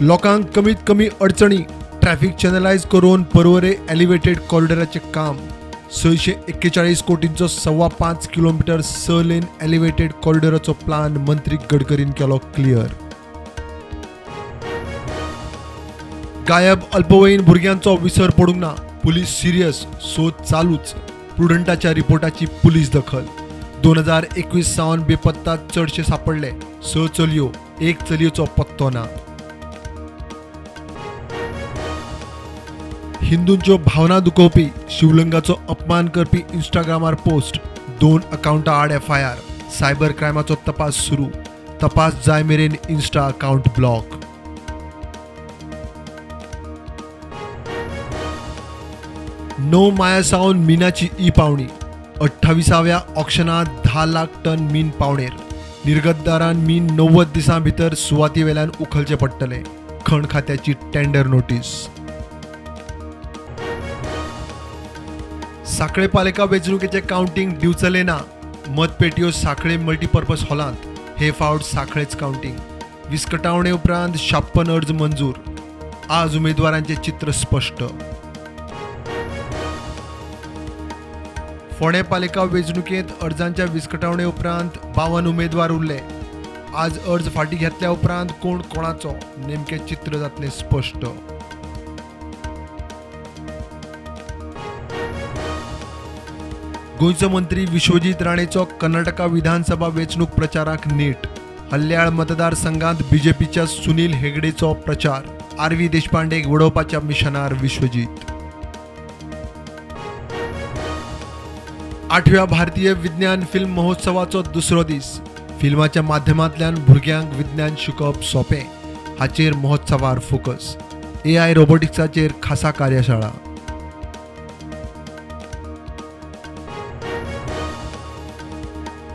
लोकांक कमीत कमी अडचणी ट्रॅफिक चॅनलाइज करून पर्वरे एलिव्हेटेड कॉरिडॉराचे काम 641 कोटींचो 5.25 किलोमीटर 6 लेन एलिव्हेटेड कॉरिडॉराचो प्लान मंत्री गडकरीन केलो क्लियर. गायब अल्पवयीन भुरग्यांचो विसर पडूंक ना, पुलीस सिरियस, सोद चालूच. प्रुडंटाच्या रिपोर्टाची पुलीस दखल. 2021 सावन बेपत्ता चडशे सापडले, 6 चलयो, 1 चलयेचो पत्तो ना. हिंदूंच्यो भावना दुखोवपी शिवलिंगाचो अपमान करपी इंस्टाग्रामार पोस्ट, 2 अकाउंटां आड FIR. सायबर क्रायमाचो तपास सुरू. तपास जाय मेरेन इन्स्टा अकाउंट ब्लॉक. नो माया सावन मिनाची पावणी. 28व्या ऑक्शनात 10 लाख टन मीन पावणेर. निर्गतदारान मीन 90 दिसां भितर सुवाती वेल्यान उखलचे पडटले. खण खात्याची टेंडर नोटीस. साखळे पालिका वेंचणुकेचे काउंटिंग दिवचले ना. मतपेटयो साखळे मल्टीपर्पज हॉलांत. हे फावट साखळेच काउंटिंग. विस्कटावणे उपरांत 56 अर्ज मंजूर. आज उमेदवारांचे चित्र स्पष्ट. फोंडे पालिका वेंचणुकेंत अर्जांच्या विस्कटावणे उपरांत 52 उमेदवार उरले. आज अर्ज फाटीं घेतल्या उपरांत कोण कोणाचो नेमकें चित्र जातलें स्पश्ट. गोंयचो मंत्री विश्वजीत राणेचो कर्नाटका विधानसभा वेंचणूक प्रचाराक नेट. हल्याळ मतदारसंघांत बीजेपीच्या सुनील हेगडेचो प्रचार. आरवी देशपांडेक वडोवपाच्या मिशनार विश्वजीत. 8व्या भारतीय विज्ञान फिल्म महोत्सवाचो दुसरो दीस. फिल्माच्या माध्यमांतल्यान भुरग्यांक विज्ञान शिकप सोंपें, हाचेर महोत्सवार फोकस. AI रोबोटिक्साचेर खासा कार्यशाळा.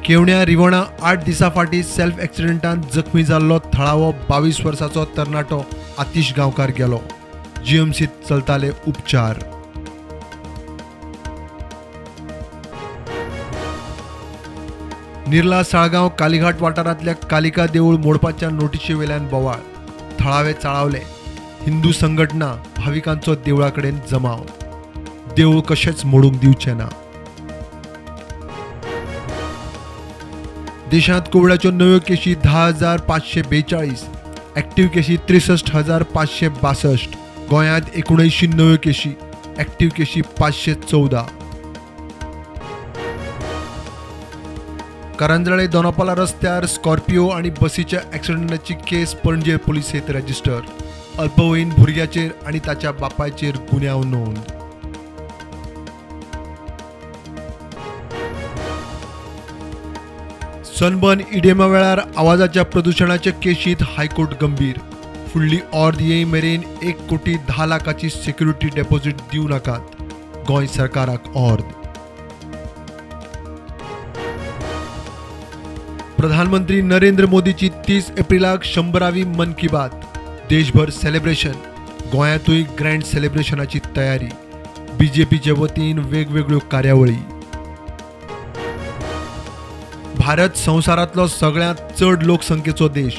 केवण्या रिवणा 8 दिसां फाटीं सेल्फ एक्सिडेंटांत जखमी जाल्लो थळावो 22 वर्साचो तरणाटो आतिश गांवकार गेलो. GMCत चलताले उपचार. निर्ला साळगांव कालीघाट वाठारांतल्या कालिका देवूळ मोडपाच्या नोटीशे वेल्यान बोवाळ. थळावे चाळावले. हिंदू संघटना भाविकांचो देवळा कडेन जमाव. देवूळ कशेंच मोडूंक दिवचें ना. देशांत कोविडाच्यो नव्यो केशी 10,542. एक्टीव केशी 63,562. गोंयांत 79 नव्यो केशी. एक्टीव केशी 514. करंजळे दोनापावला रस्त्यार स्कॉर्पिओ आणि बसीच्या ॲक्सिडेंटाची केस पणजे पुलिसेंत रजिस्टर. अल्पवयीन भुरग्याचेर आणि ताच्या बापायचेर गुन्यांव नोंद. सनबर्न इडेमा वेळार आवाजाच्या प्रदूषणाच्या केशींत हायकोर्ट गंभीर. फुडली ऑर्द येय मेरेन 1 कोटी 10 लाखाची सिक्युरिटी डेपॉझिट दिवं नाकात. गोंय सरकाराक ऑर्द. प्रधानमंत्री नरेंद्र मोदीची 30 एप्रिलाक 100वी मन की बात. देशभर सेलिब्रेशन. गोंयांतूय ग्रँड सेलिब्रेशनाची तयारी. बीजेपीचे वतीन वेगवेगळ्यो कार्यावळी. भारत संवसारांतलो सगळ्यांत चड लोकसंख्येचो देश.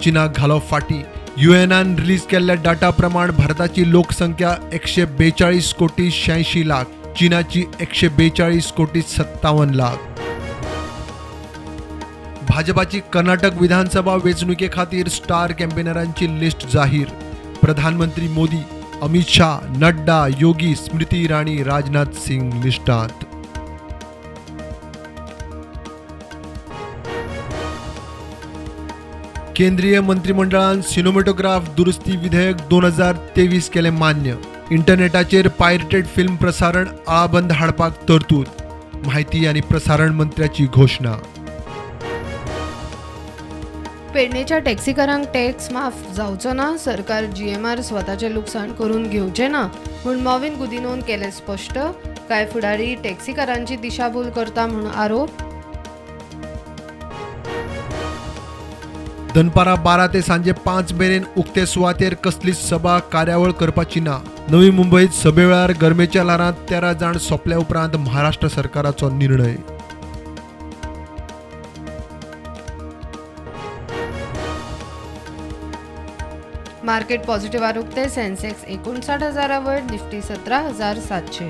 चीनाक घालो फाटीं. UNAन रिलीज केल्ल्या डाटा प्रमाण भारताची लोकसंख्या 142 कोटी 86 लाख. चीनाची 142 कोटी 57 लाख. भाजपाची कर्नाटक विधानसभा वेंचणुके खातीर स्टार कॅम्पेनरांची लिस्ट जाहीर. प्रधानमंत्री मोदी, अमित शाह, नड्डा, योगी, स्मृती इराणी, राजनाथ सिंग लिस्टांत. केंद्रीय मंत्रिमंडळान सिनेमॅटोग्राफ दुरुस्ती विधेयक 2023 केले मान्य. इंटरनेटाचेर पायरेटेड फिल्म प्रसारण आळाबंद हाडपाक तरतूद. माहिती आणि प्रसारण मंत्र्याची घोषणा. पेडणेच्या टॅक्सीकारांक टॅक्स माफ जावचो ना. सरकार GMR स्वताचे लुकसाण करून घेवचे ना म्हूण मॉविन गुदिनोन केले स्पश्ट. कांय फुडारी टॅक्सीकारांची दिशाभूल करता म्हूण आरोप. दनपारां 12 ते सांजे 5 मेरेन उक्ते सुवातेर कसलीच सभा कार्यावळ करपाची ना. नवी मुंबईत सभे वेळार गरमेच्या ल्हारांत 13 जाण सोंपल्या उपरांत महाराष्ट्र सरकाराचो निर्णय. मार्केट पॉझिटिव्ह आरुकते. Sensex 59,000 Nifty 17,700.